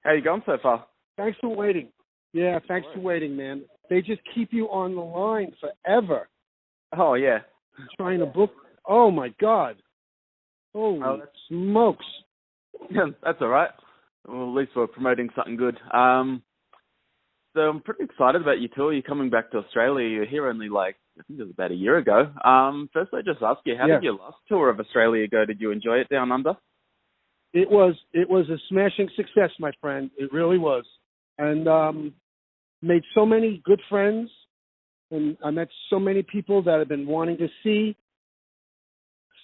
How you going so far? Thanks for waiting. Yeah, thanks for waiting, man. They just keep you on the line forever. Oh, yeah. Trying to book. Oh, my God. Holy smokes. That's all right. Well, at least we're promoting something good. So I'm pretty excited about your tour. You're coming back to Australia. You're here only I think it was about a year ago. First, I just ask you, how did your last tour of Australia go? Did you enjoy it down under? It was a smashing success, my friend. It really was. And made so many good friends. And I met so many people that have been wanting to see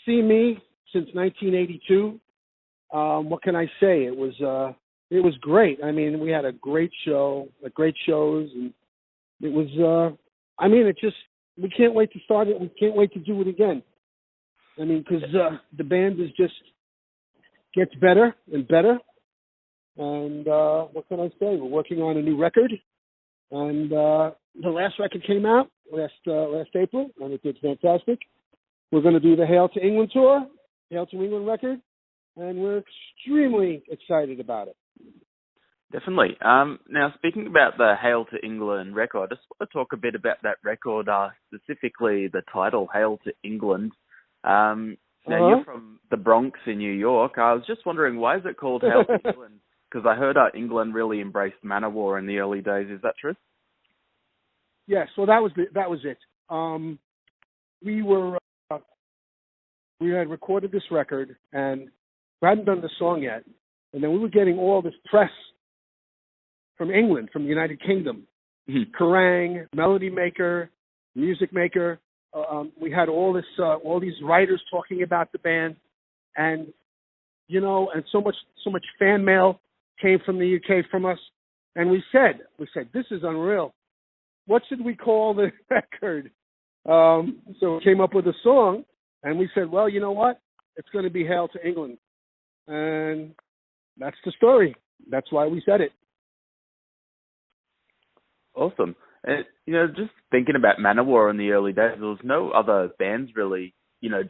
me since 1982. What can I say? It was great. I mean, we had a great show, great shows, and it was. We can't wait to start it. We can't wait to do it again. I mean, because the band is just gets better and better. And what can I say? We're working on a new record, and the last record came out last April, and it did fantastic. We're going to do the Hail to England tour, Hail to England record, and we're extremely excited about it. Definitely. Now, speaking about the Hail to England record, I just want to talk a bit about that record, specifically the title, Hail to England. Now, you're from the Bronx in New York. I was just wondering, why is it called Hail to England? Because I heard England really embraced Manowar in the early days. Is that true? Yes, well, that was it. We had recorded this record, and we hadn't done the song yet. And then we were getting all this press from England, from the United Kingdom. Kerrang, Melody Maker, Music Maker. We had all these writers talking about the band, and and so much fan mail came from the UK from us, and we said this is unreal. What should we call the record? So we came up with a song, and we said, well, you know what? It's going to be Hail to England, and that's the story. That's why we said it. Awesome. And, just thinking about Manowar in the early days, there was no other bands really,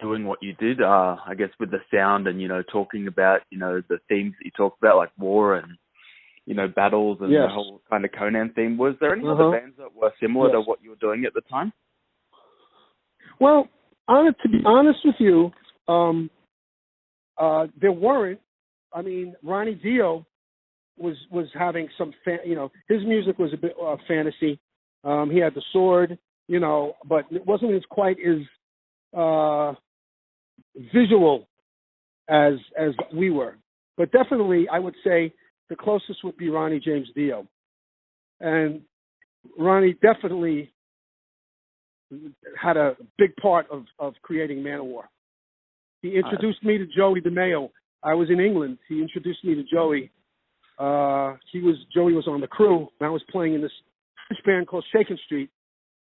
doing what you did, I guess, with the sound and, talking about, the themes that you talked about, like war and, battles and the whole kind of Conan theme. Was there any other bands that were similar to what you were doing at the time? Well, to be honest with you, there weren't. I mean, Ronnie Dio was having some, his music was a bit fantasy. He had the sword, but it wasn't quite as visual as we were. But definitely, I would say the closest would be Ronnie James Dio. And Ronnie definitely had a big part of creating Manowar. He introduced me to Joey DeMeo. I was in England. He introduced me to Joey. Joey was on the crew, and I was playing in this band called Shakin' Street.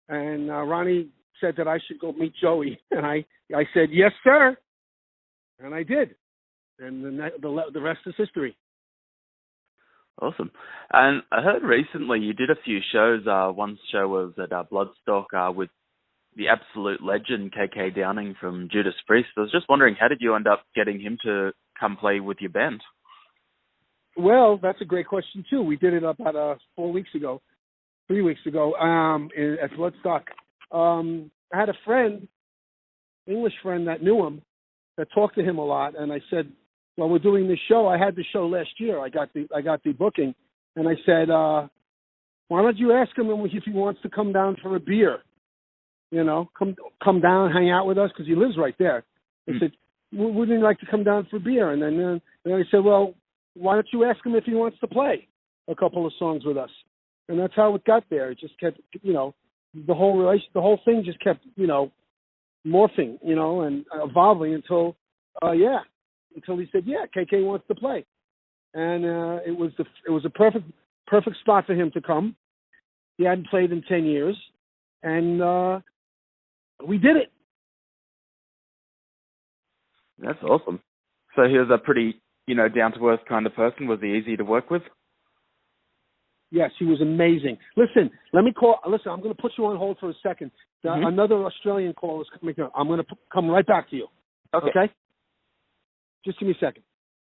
And Ronnie said that I should go meet Joey, and I said yes, sir, and I did. And the rest is history. Awesome. And I heard recently you did a few shows. One show was at Bloodstock with the absolute legend KK Downing from Judas Priest. I was just wondering, how did you end up getting him to come play with your band? Well, that's a great question too. We did it about 3 weeks ago, at Bloodstock. I had a friend, English friend that knew him, that talked to him a lot, and I said, well, we're doing this show. I had the show last year. I got the booking, and I said, why don't you ask him if he wants to come down for a beer? Come down, hang out with us, because he lives right there. I said, wouldn't you like to come down for a beer? And then I said, well, why don't you ask him if he wants to play a couple of songs with us? And that's how it got there. It just kept, the whole thing just kept, morphing, and evolving until he said, yeah, KK wants to play. And it was a perfect spot for him to come. He hadn't played in 10 years, and we did it. That's awesome. So he was a pretty, down-to-earth kind of person. Was he easy to work with? Yes, he was amazing. Listen, I'm going to put you on hold for a second. Another Australian call is coming up. I'm going to come right back to you. Okay? Just give me a second.